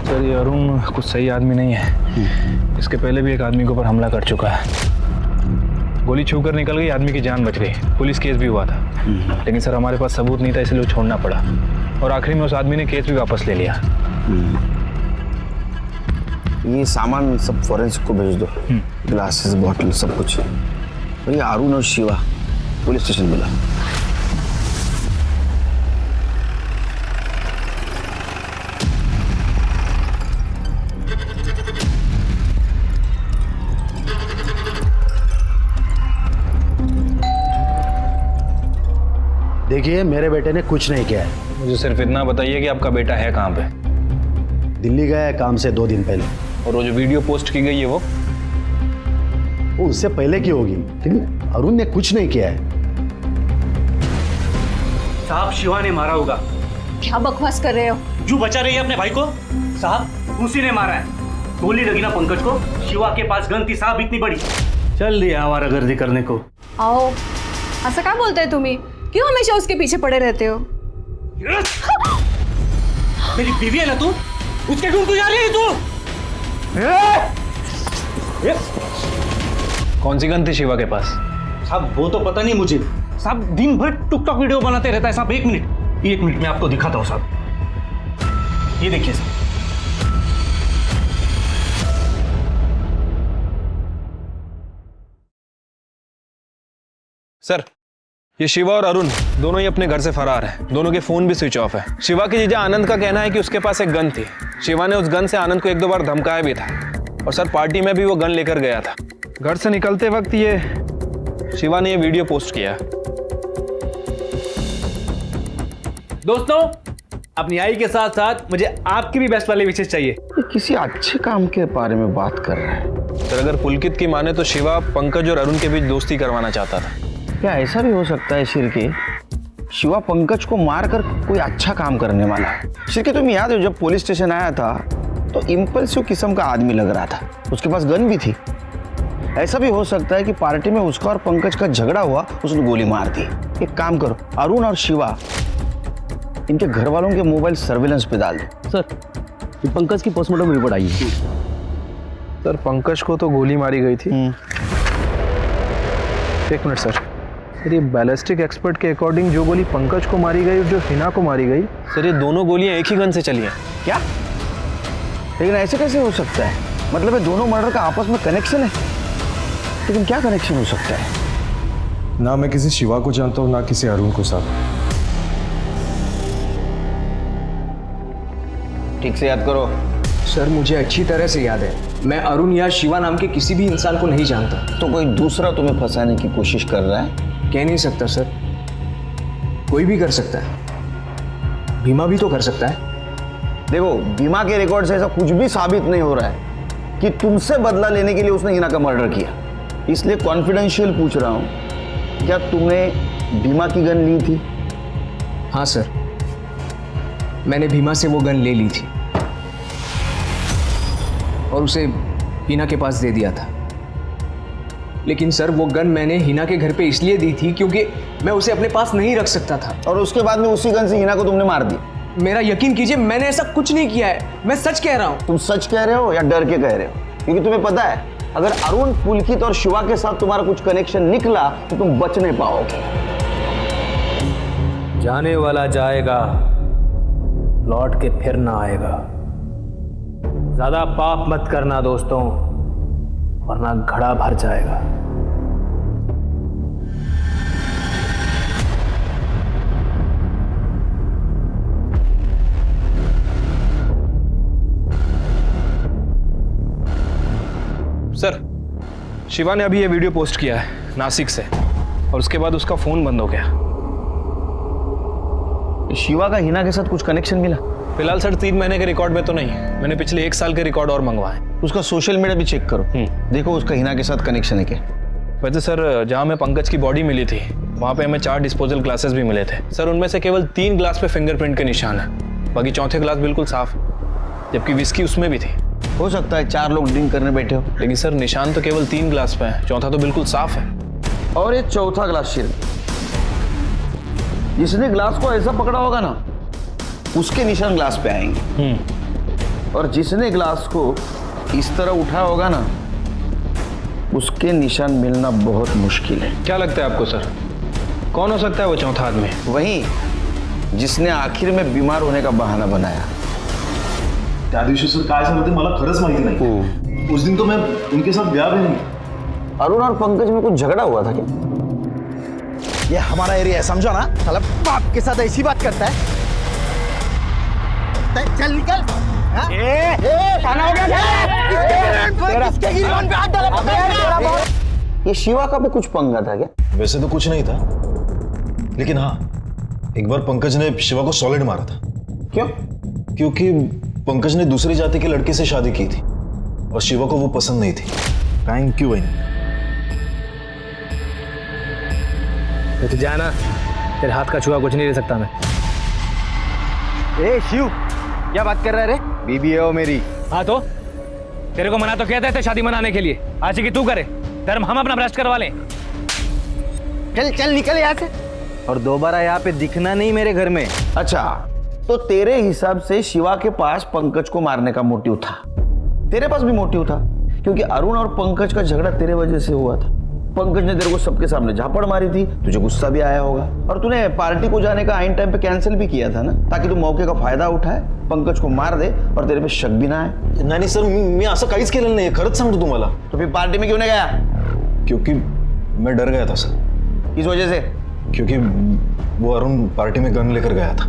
Speaker 5: सर ये अरुण कुछ सही आदमी नहीं है। इसके पहले भी एक आदमी के ऊपर हमला कर चुका है। गोली छू कर निकल गई, आदमी की जान बच गई, पुलिस केस भी हुआ था। लेकिन सर हमारे पास सबूत नहीं था, इसलिए छोड़ना पड़ा। और आखिरी में उस आदमी ने केस भी वापस ले लिया।
Speaker 6: ये सामान सब फॉरेंसिक को भेज दो, ग्लासेस, बॉटल, सब कुछ। और ये अरुण और शिवा पुलिस स्टेशन बुला।
Speaker 2: देखिए, मेरे बेटे ने कुछ नहीं किया है।
Speaker 5: मुझे सिर्फ इतना बताइए कि आपका बेटा है कहाँ पे?
Speaker 2: दिल्ली गया है काम से 2 दिन पहले।
Speaker 5: और वो जो वीडियो पोस्ट की गई है वो
Speaker 2: उससे पहले की होगी, लेकिन अरुण ने कुछ नहीं किया है।
Speaker 11: साहब, शिवा ने मारा होगा।
Speaker 13: क्या बकवास कर रहे हो?
Speaker 11: जो बचा रही है अपने भाई को? साहब, उसी ने मारा है। गोली लगी ना पंकज को, शिवा के पास गन थी साहब इतनी बड़ी। चल दिया आवारागर्दी करने को।
Speaker 10: आओ, असं काय बोलताय तुम्ही? क्यों हमेशा उसके पीछे पड़े रहते हो?
Speaker 11: मेरी बीवी है ना तू, उसके ढूंढ को जा रही है तू?
Speaker 5: कौन सी गन थी शिवा के पास?
Speaker 11: साहब वो तो पता नहीं मुझे। साहब दिन भर टुकटॉक वीडियो बनाते रहता है साहब। एक मिनट मैं आपको दिखाता हूँ साहब। ये देखिए साहब।
Speaker 5: सर, ये शिवा और अरुण दोनों ही अपने घर से फरार हैं। दोनों के फोन भी स्विच ऑफ है। शिवा के जीजा आनंद का कहना है कि उसके पास एक गन थी। शिवा ने उस गन से आनंद को 1-2 बार धमकाया भी था। और सर, पार्टी में भी वो गन लेकर गया था। घर से निकलते वक्त ये शिवा ने ये वीडियो पोस्ट किया।
Speaker 11: दोस्तों, अपनी आई के साथ साथ मुझे आपकी भी बेस्ट वाली विशेष चाहिए।
Speaker 6: ये किसी अच्छे काम के बारे में बात कर रहा है।
Speaker 5: सर, अगर पुलकित की माने तो शिवा पंकज और अरुण के बीच दोस्ती करवाना चाहता था।
Speaker 6: क्या ऐसा भी हो सकता है शिरके, शिवा पंकज को मारकर कोई अच्छा काम करने वाला है? शिरके, तुम्हें याद है जब पुलिस स्टेशन आया था तो इम्पल्सिव किस्म का आदमी लग रहा था, उसके पास गन भी थी। ऐसा भी हो सकता है कि पार्टी में उसका और पंकज का झगड़ा हुआ, उसने गोली मार दी। एक काम करो, अरुण और शिवा इनके घर वालों के मोबाइल सर्विलेंस पे डाल दो।
Speaker 2: सर, ये पंकज की पोस्टमार्टम रिपोर्ट आई है।
Speaker 5: सर, पंकज को तो गोली मारी गई थी। एक मिनट सर, ये बैलिस्टिक एक्सपर्ट के अकॉर्डिंग जो गोली पंकज को मारी गई और जो हिना को मारी गई, सर ये दोनों गोलियां एक ही गन से चली हैं।
Speaker 6: क्या? लेकिन ऐसे कैसे हो सकता है? मतलब ये दोनों मर्डर का आपस में कनेक्शन है, लेकिन क्या कनेक्शन हो सकता है?
Speaker 12: ना मैं किसी शिवा को जानता हूँ ना किसी अरुण को साहब।
Speaker 6: ठीक से याद करो।
Speaker 4: सर, मुझे अच्छी तरह से याद है, मैं अरुण या शिवा नाम के किसी भी इंसान को नहीं जानता।
Speaker 6: तो कोई दूसरा तुम्हें फंसाने की कोशिश कर रहा है?
Speaker 4: कह नहीं सकता सर, कोई भी कर सकता है। भीमा भी तो कर सकता है।
Speaker 6: देखो, भीमा के रिकॉर्ड से ऐसा कुछ भी साबित नहीं हो रहा है कि तुमसे बदला लेने के लिए उसने हिना का मर्डर किया। इसलिए कॉन्फिडेंशियल पूछ रहा हूं, क्या तुमने भीमा की गन ली थी?
Speaker 4: हाँ सर, मैंने भीमा से वो गन ले ली थी और उसे हिना के पास दे दिया था। लेकिन सर, वो गन मैंने हिना के घर पे इसलिए दी थी क्योंकि मैं उसे अपने पास नहीं रख सकता था।
Speaker 6: और उसके बाद में उसी गन से हिना को तुमने मार दिया?
Speaker 4: मेरा यकीन कीजिए, मैंने ऐसा कुछ नहीं किया है। मैं सच कह रहा हूं।
Speaker 6: तुम सच कह रहे हो या डर के कह रहे हो? क्योंकि तुम्हें पता है, अगर अरुण, पुलकित और शिवा के साथ तुम्हारा कुछ कनेक्शन निकला तो तुम बच नहीं पाओगे।
Speaker 8: जाने वाला जाएगा, लौट के फिर ना आएगा। ज्यादा पाप मत करना दोस्तों, वरना घड़ा भर जाएगा।
Speaker 5: सर, शिवा ने अभी ये वीडियो पोस्ट किया है नासिक से, और उसके बाद उसका फोन बंद हो गया।
Speaker 6: शिवा का हिना के साथ कुछ कनेक्शन मिला?
Speaker 5: फिलहाल सर 3 महीने के रिकॉर्ड में तो नहीं, मैंने पिछले 1 साल के रिकॉर्ड और मंगवाए।
Speaker 6: उसका सोशल मीडिया भी चेक करो, देखो उसका हिना के साथ कनेक्शन है क्या।
Speaker 5: वैसे सर, जहाँ हमें पंकज की बॉडी मिली थी वहाँ पे हमें 4 डिस्पोजल ग्लासेस भी मिले थे। सर, उनमें से केवल 3 ग्लास पे फिंगरप्रिंट के निशान है, बाकी चौथे ग्लास बिल्कुल साफ, जबकि विस्की उसमें भी थी।
Speaker 6: हो सकता है 4 लोग ड्रिंक करने बैठे हो,
Speaker 5: लेकिन सर निशान तो केवल 3 ग्लास पे है, चौथा तो बिल्कुल साफ है।
Speaker 6: और ये चौथा ग्लास शिर, जिसने ग्लास को ऐसा पकड़ा होगा ना, उसके निशान ग्लास पे आएंगे। और जिसने ग्लास को इस तरह उठाया होगा ना, उसके निशान मिलना बहुत मुश्किल है।
Speaker 5: क्या लगता है आपको सर, कौन हो सकता है वो चौथा आदमी?
Speaker 6: वही जिसने आखिर में बीमार होने का बहाना बनाया।
Speaker 12: त्या दिवशी सर काय झालं ते मला खरंच माहिती नाही। उस दिन तो मैं उनके साथ गया भी नहीं।
Speaker 6: अरुण और पंकज में कुछ झगड़ा हुआ था क्या?
Speaker 9: ये हमारा एरिया है, समझो ना। साला बाप के साथ ऐसी बात करता है। चल निकल।
Speaker 6: ये शिवा का भी कुछ पंगा था क्या?
Speaker 12: वैसे तो कुछ नहीं था, लेकिन हाँ, एक बार पंकज ने शिवा को सॉलिड मारा था।
Speaker 6: क्यों?
Speaker 12: क्योंकि पंकज ने दूसरी जाति के लड़के से शादी की थी और शिवा को वो पसंद नहीं थी।
Speaker 9: थैंक यू भाई।
Speaker 11: तो जाना, तेरे हाथ का छुआ कुछ नहीं ले सकता मैं।
Speaker 9: ए शिव, क्या बात कर रहा है रे? बीबी है वो मेरी।
Speaker 11: हाँ तो तेरे को मना तो कहते थे शादी मनाने के लिए, आज की तू करे, धर्म हम अपना भ्रष्ट करवा लें।
Speaker 9: चल चल निकल यहाँ से, और दोबारा यहाँ पे दिखना नहीं मेरे घर में।
Speaker 6: अच्छा, तो तेरे हिसाब से शिवा के पास पंकज को मारने का मोटिव था, तेरे पास भी मोटिव था, क्योंकि अरुण और पंकज का झगड़ा तेरे वजह से हुआ था। पंकज ने तेरे को सबके सामने झापड़ मारी थी, तुझे गुस्सा भी आया होगा, और तूने पार्टी को जाने का आइन टाइम पे कैंसिल भी किया था ना, ताकि तू मौके का फायदा उठाए, पंकज को मार दे और तेरे पे शक भी ना आए।
Speaker 12: नाही सर, मी असं काहीच केलेलं नाही, खरंच सांगतो तुम्हाला।
Speaker 6: तो फिर पार्टी में क्यों नहीं गया?
Speaker 12: क्योंकि मैं डर गया था सर।
Speaker 6: किस वजह से?
Speaker 12: क्योंकि वो अरुण पार्टी में गन लेकर गया था।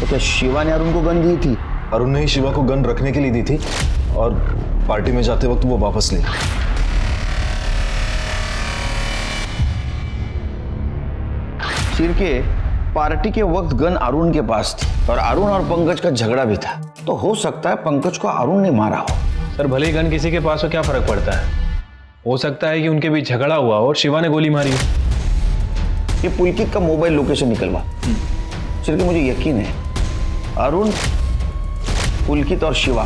Speaker 6: तो क्या शिवा ने अरुण को गन दी थी?
Speaker 12: अरुण ने ही शिवा को गन रखने के लिए दी थी और पार्टी में जाते वक्त वो वापस ले गया।
Speaker 6: शिर्के, पार्टी के वक्त गन अरुण के पास थी और अरुण और पंकज का झगड़ा भी था, तो हो सकता है पंकज को अरुण ने मारा हो।
Speaker 5: सर भले ही गन किसी के पास हो, क्या फर्क पड़ता है? हो सकता है कि उनके बीच झगड़ा हुआ और शिवा ने गोली मारी हो।
Speaker 6: ये पुलकित का मोबाइल लोकेशन निकलवा। शिर्के, मुझे यकीन है अरुण, पुलकित और शिवा,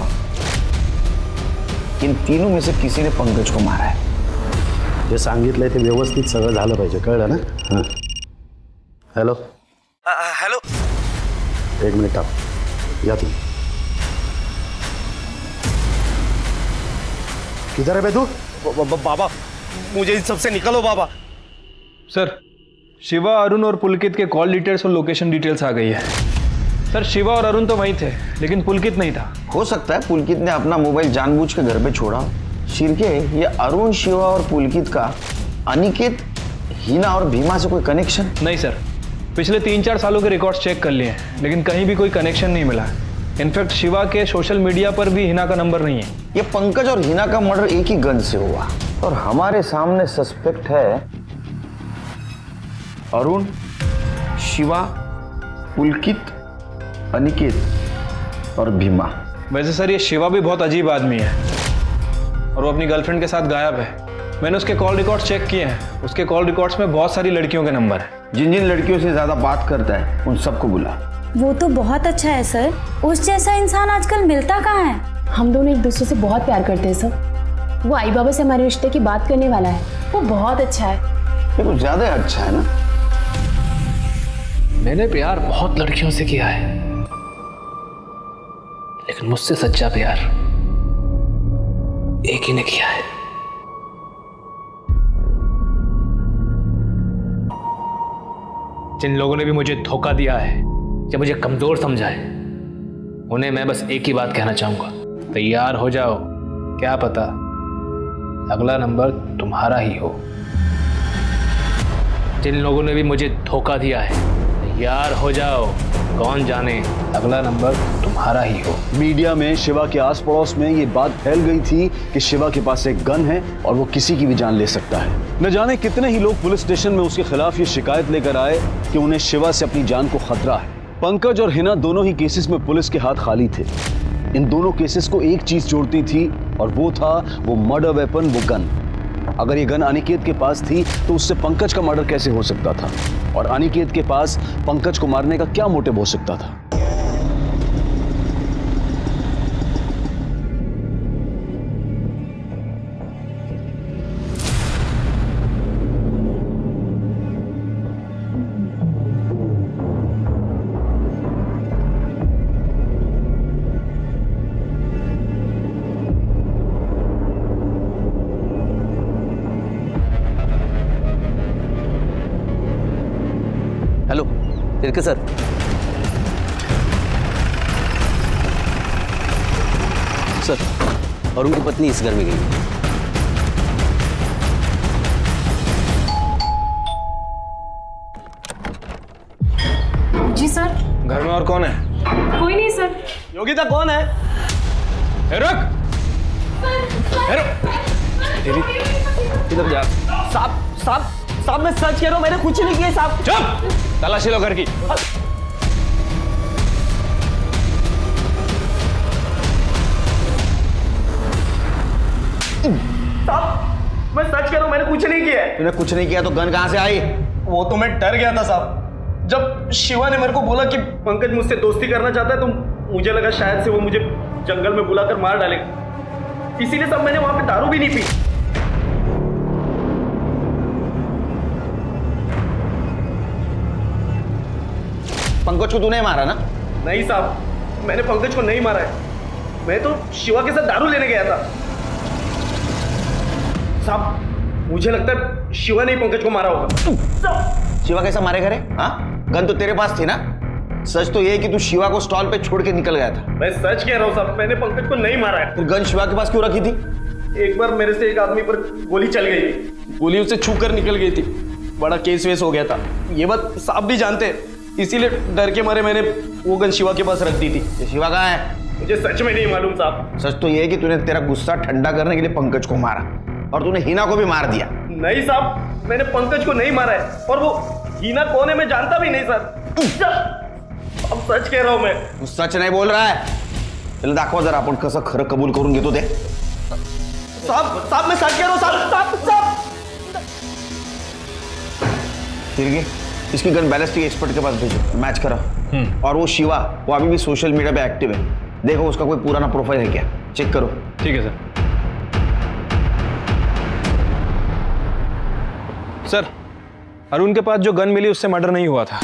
Speaker 6: इन तीनों में से किसी ने पंकज को मारा है।
Speaker 2: जे सांगितलंय ते व्यवस्थित सगळं झालं पाहिजे, कळलं ना? हां, हेलो
Speaker 9: हेलो,
Speaker 2: एक मिनिट आप या तुम। किधर है बे तू?
Speaker 9: बाबा मुझे इन सबसे निकलो बाबा।
Speaker 5: सर शिवा, अरुण और पुलकित के कॉल डिटेल्स और लोकेशन डिटेल्स आ गई है। सर शिवा और अरुण तो वहीं थे, लेकिन पुलकित नहीं था।
Speaker 6: हो सकता है पुलकित ने अपना मोबाइल जानबूझ के घर पे छोड़ा। शिर्के, ये अरुण, शिवा और पुलकित का अनिकेत, हिना और भीमा से कोई कनेक्शन?
Speaker 5: नहीं सर, पिछले 3-4 सालों के रिकॉर्ड्स चेक कर लिए हैं, लेकिन कहीं भी कोई कनेक्शन नहीं मिला। इनफैक्ट शिवा के सोशल मीडिया पर भी हिना का नंबर नहीं है।
Speaker 6: ये पंकज और हिना का मर्डर एक ही गन से हुआ और हमारे सामने सस्पेक्ट है अरुण, शिवा, पुलकित, अनिकेत और भीमा।
Speaker 5: वैसे सर ये शिवा भी बहुत अजीब आदमी है और वो अपनी गर्लफ्रेंड के साथ गायब है। मैंने उसके कॉल रिकॉर्ड्स चेक किए हैं, उसके कॉल रिकॉर्ड्स में बहुत सारी लड़कियों के नंबर हैं।
Speaker 6: जिन जिन लड़कियों से ज्यादा बात करता है उन सबको बुला।
Speaker 3: वो तो बहुत अच्छा है सर, उस जैसा इंसान आजकल मिलता कहाँ है।
Speaker 10: हम दोनों एक दूसरे से बहुत प्यार करते हैं सर। वो आई बाबा से हमारे रिश्ते की बात करने वाला है, वो बहुत अच्छा है।
Speaker 6: ये कुछ ज्यादा अच्छा है ना?
Speaker 8: मैंने प्यार बहुत लड़कियों से किया है, लेकिन मुझसे सच्चा प्यार एक ही ने किया है। जिन लोगों ने भी मुझे धोखा दिया है या मुझे कमजोर समझा है, उन्हें मैं बस एक ही बात कहना चाहूंगा, तैयार हो जाओ, क्या पता अगला नंबर तुम्हारा ही हो। जिन लोगों ने भी मुझे धोखा दिया है, तैयार हो जाओ, कौन जाने अगला नंबर तुम्हारा ही हो।
Speaker 2: मीडिया में शिवा के आस पड़ोस में ये बात फैल गई थी कि शिवा के पास एक गन है और वो किसी की भी जान ले सकता है। न जाने कितने ही लोग पुलिस स्टेशन में उसके खिलाफ ये शिकायत लेकर आए कि उन्हें शिवा से अपनी जान को खतरा है। पंकज और हिना दोनों ही केसेस में पुलिस के हाथ खाली थे। इन दोनों केसेस को एक चीज जोड़ती थी और वो था वो मर्डर वेपन, वो गन। अगर ये गन अनिकेत के पास थी तो उससे पंकज का मर्डर कैसे हो सकता था, और अनिकेत के पास पंकज को मारने का क्या मोटिव हो सकता था?
Speaker 7: हेलो तिरके सर, सर अरुण की पत्नी इस घर में गई।
Speaker 10: जी सर।
Speaker 5: घर में और कौन है?
Speaker 10: कोई नहीं सर।
Speaker 9: योगिता कौन है?
Speaker 5: रुक, रुक,
Speaker 9: इधर जा। साहब साहब
Speaker 4: साहब मैं सच कह रहा हूँ, मैंने कुछ नहीं किया साहब।
Speaker 5: चुप, तलाशी लो घर की।
Speaker 4: साहब मैं सच कह रहा हूँ, मैंने कुछ नहीं किया।
Speaker 6: तूने कुछ नहीं किया तो गन कहाँ से आई?
Speaker 4: वो तो मैं डर गया था साहब। जब शिवा ने मेरे को बोला कि पंकज मुझसे दोस्ती करना चाहता है तो मुझे लगा शायद से वो मुझे जंगल में बुलाकर मार डालेगा, इसीलिए साहब मैंने वहां पे दारू भी नहीं पी।
Speaker 6: पंकज को तूने मारा ना?
Speaker 4: नहीं साहब, मैंने पंकज को नहीं मारा है, मैं तो शिवा के साथ दारू लेने गया था। साहब मुझे लगता है शिवा ने ही पंकज को मारा होगा।
Speaker 6: शिवा कैसा मारेगा रे? हाँ, गन तो तेरे पास थी ना? सच तो ये है कि तू शिवा को स्टॉल पे छोड़ के निकल गया था।
Speaker 4: मैं सच कह रहा हूँ साहब, मैंने पंकज को नहीं मारा है।
Speaker 6: फिर गन शिवा के पास क्यों रखी थी?
Speaker 4: एक बार मेरे से एक आदमी पर गोली चल गई थी, गोली उससे छू कर निकल गई थी, बड़ा केस वेस हो गया था। ये बात साहब भी जानते हैं, इसीलिए डर के मारे मैंने वो गन शिवा के पास रख दी थी।
Speaker 6: ये शिवा कहाँ है?
Speaker 4: मुझे सच में नहीं मालूम साहब।
Speaker 6: सच तो ये है कि तूने तेरा गुस्सा ठंडा करने के लिए पंकज को मारा और तूने हिना को भी मार दिया।
Speaker 4: नहीं साहब, मैंने पंकज को नहीं मारा है, और वो हिना कौन है मैं जानता भी नहीं सर। अब सच कह रहा हूं मैं।
Speaker 6: तू सच नाही बोल रहा है? त्याला दाखवा जरा, आपण कसं खरं कबूल करून घेतो ते।
Speaker 4: साहब मैं सच कह रहा हूं साहब।
Speaker 6: तिरगे, इसकी गन बैलिस्टिक एक्सपर्ट के पास भेजो, मैच करा। और वो शिवा, वो अभी भी सोशल मीडिया पे एक्टिव है, देखो उसका कोई पुराना प्रोफाइल है क्या, चेक करो।
Speaker 5: ठीक है सर। सर, अरुण के पास जो गन मिली उससे मर्डर नहीं हुआ था।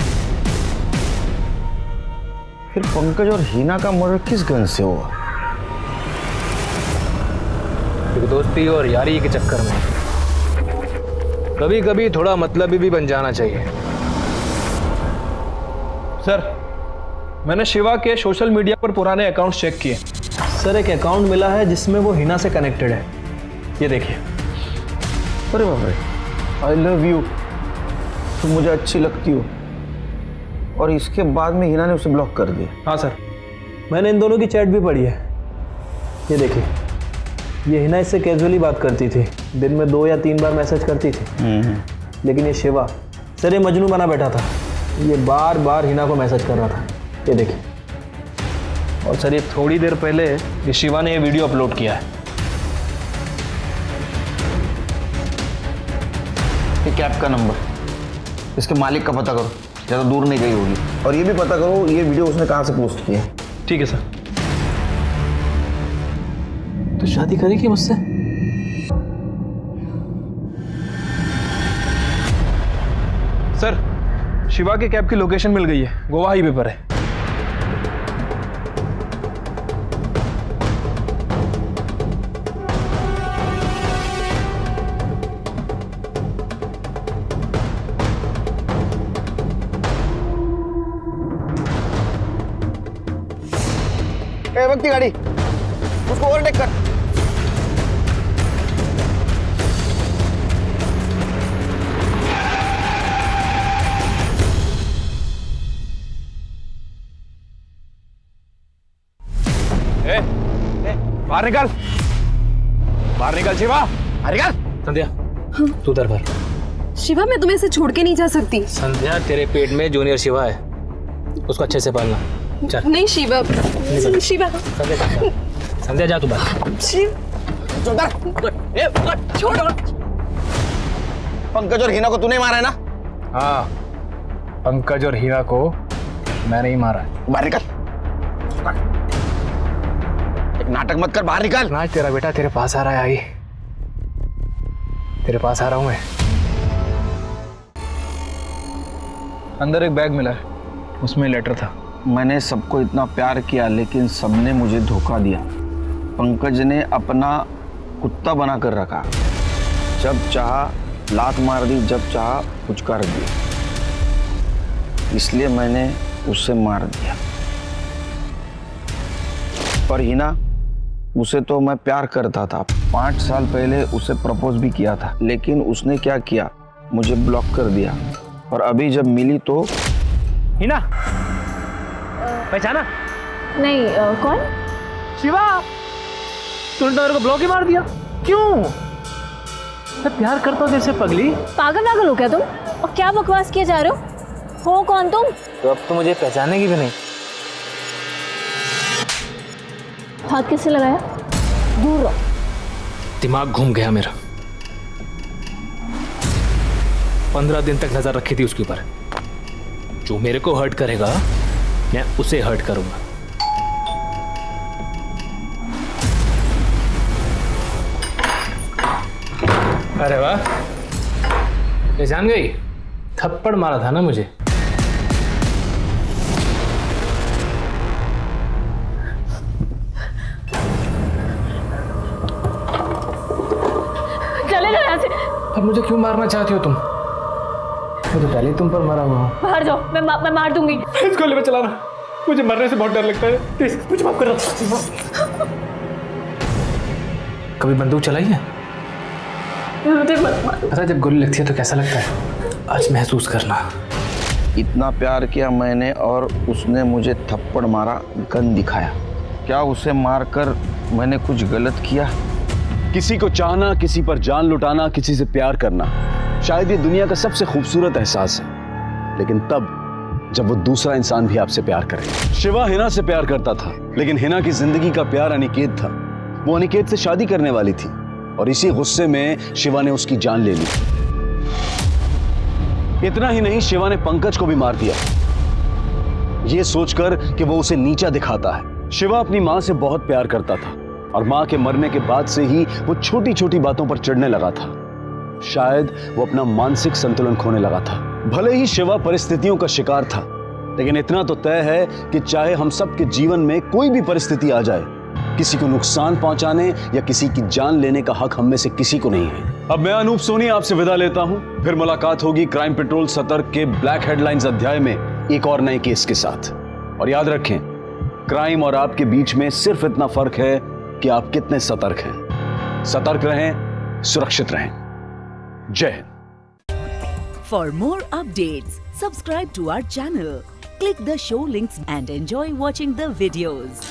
Speaker 6: फिर पंकज और हिना का मर्डर किस गन से हुआ?
Speaker 8: दोस्ती और यारी के चक्कर में कभी कभी थोड़ा मतलबी भी बन जाना चाहिए।
Speaker 5: सर, मैंने शिवा के सोशल मीडिया पर पुराने अकाउंट्स चेक किए। सर, एक अकाउंट मिला है जिसमें वो हिना से कनेक्टेड है, ये देखिए।
Speaker 6: अरे बाप रे, आई लव यू, तुम मुझे अच्छी लगती हो, और इसके बाद में हिना ने उसे ब्लॉक कर दिया।
Speaker 5: हाँ सर, मैंने इन दोनों की चैट भी पढ़ी है, ये देखिए। ये हिना इससे कैजुअली बात करती थी, दिन में 2 या 3 बार मैसेज करती थी। लेकिन ये शिवा, सर ये मजनू बना बैठा था, ये बार बार हिना को मैसेज कर रहा था, ये देखिए। और सर ये थोड़ी देर पहले ये शिवा ने ये वीडियो अपलोड किया है।
Speaker 6: ये कैब का नंबर, इसके मालिक का पता करो, ज़्यादा दूर नहीं गई होगी, और ये भी पता करो ये वीडियो उसने कहाँ से पोस्ट किया है।
Speaker 5: ठीक है सर। तो शादी करेगी मुझसे? सर, शिवा के कैब की लोकेशन मिल गई है, गोवा हाईवे पर है।
Speaker 6: भक्ति गाड़ी, उसको ओवरटेक कर।
Speaker 5: बाहर निकल, बाहर निकल शिवा, बाहर निकल।
Speaker 8: संध्या, तू उधर भर।
Speaker 10: शिवा, मैं तुम्हें ऐसे छोड़ के नहीं जा सकती।
Speaker 8: संध्या, तेरे पेट में जूनियर शिवा है, उसको अच्छे से पालना। चल।
Speaker 10: नहीं शिवा, शिवा।
Speaker 8: संध्या जा तू बाहर।
Speaker 10: छोड़ो।
Speaker 6: पंकज और हिना को तूने मारा है ना?
Speaker 8: हाँ, पंकज और हीरा को मैंने ही मारा है।
Speaker 6: बाहर निकल, एक नाटक मत कर, बाहर निकल।
Speaker 8: आज तेरा बेटा तेरे पास आ रहा है। आई, तेरे पास आ रहा हूं मैं।
Speaker 5: अंदर एक बैग मिला है, उसमें लेटर था।
Speaker 6: मैंने सबको इतना प्यार किया लेकिन सबने मुझे धोखा दिया। पंकज ने अपना कुत्ता बना कर रखा, जब चाहा लात मार दी, जब चाहा पुचकार दी, इसलिए मैंने उसे मार दिया। पर हिना, उसे तो मैं प्यार करता था, 5 साल पहले उसे प्रपोज भी किया था, लेकिन उसने क्या किया, मुझे ब्लॉक कर दिया। और अभी जब मिली तो
Speaker 11: हिना, पहचाना?
Speaker 3: नहीं, कौन?
Speaker 11: शिवा, तूने तो मेरे को ब्लॉक ही मार दिया, क्यों? मैं प्यार करता हूँ जैसे पगली।
Speaker 3: पागल पागल हो क्या तुम? और क्या बकवास किए जा रहे हो कौन तुम?
Speaker 8: तो अब तो मुझे पहचानेगी भी नहीं।
Speaker 3: हाथ किससे लगाया? दूर रहो।
Speaker 8: दिमाग घूम गया मेरा। 15 दिन तक नजर रखी थी उसके ऊपर। जो मेरे को हर्ट करेगा मैं उसे हर्ट करूंगा। अरे वाह, पहचान गई? थप्पड़ मारा था ना मुझे।
Speaker 3: चले जाओ यहाँ से।
Speaker 8: अब मुझे क्यों मारना चाहती हो तुम? मैं तो पहले तुम पर मरा हुआ हूँ।
Speaker 3: बाहर जाओ, मैं मार दूंगी।
Speaker 8: इस गोली में चलाना, मुझे मरने से बहुत डर लगता है। प्लीज मुझे माफ कर दो। कभी बंदूक चलाई है? पता जब गोली लगती है तो कैसा लगता है? आज महसूस करना।
Speaker 6: इतना प्यार किया मैंने और उसने मुझे थप्पड़ मारा, गन दिखाया। क्या उसे मारकर मैंने कुछ गलत किया?
Speaker 2: किसी को चाहना, किसी पर जान लुटाना, किसी से प्यार करना, शायद ये दुनिया का सबसे खूबसूरत एहसास है, लेकिन तब जब वो दूसरा इंसान भी आपसे प्यार करे। शिवा हिना से प्यार करता था, लेकिन हिना की जिंदगी का प्यार अनिकेत था। वो अनिकेत से शादी करने वाली थी और इसी गुस्से में शिवा ने उसकी जान ले ली। इतना ही नहीं, शिवा ने पंकज को भी मार दिया, ये सोचकर कि वो उसे नीचा दिखाता है। शिवा अपनी मां से बहुत प्यार करता था और मां के मरने के बाद से ही वो छोटी छोटी बातों पर चिढ़ने लगा था। शायद वो अपना मानसिक संतुलन खोने लगा था। भले ही शिवा परिस्थितियों का शिकार था, लेकिन इतना तो तय है कि चाहे हम सबके जीवन में कोई भी परिस्थिति आ जाए, किसी को नुकसान पहुंचाने या किसी की जान लेने का हक हम में से किसी को नहीं है। अब मैं अनूप सोनी आपसे विदा लेता हूं। फिर मुलाकात होगी क्राइम पेट्रोल सतर्क के ब्लैक हेडलाइंस अध्याय में एक और नए केस के साथ। और याद रखें, क्राइम और आपके बीच में सिर्फ इतना फर्क है कि आप कितने सतर्क हैं। सतर्क रहें, सुरक्षित रहें। जय Hind.
Speaker 1: For more updates, subscribe to our channel, click the show links and enjoy watching the videos.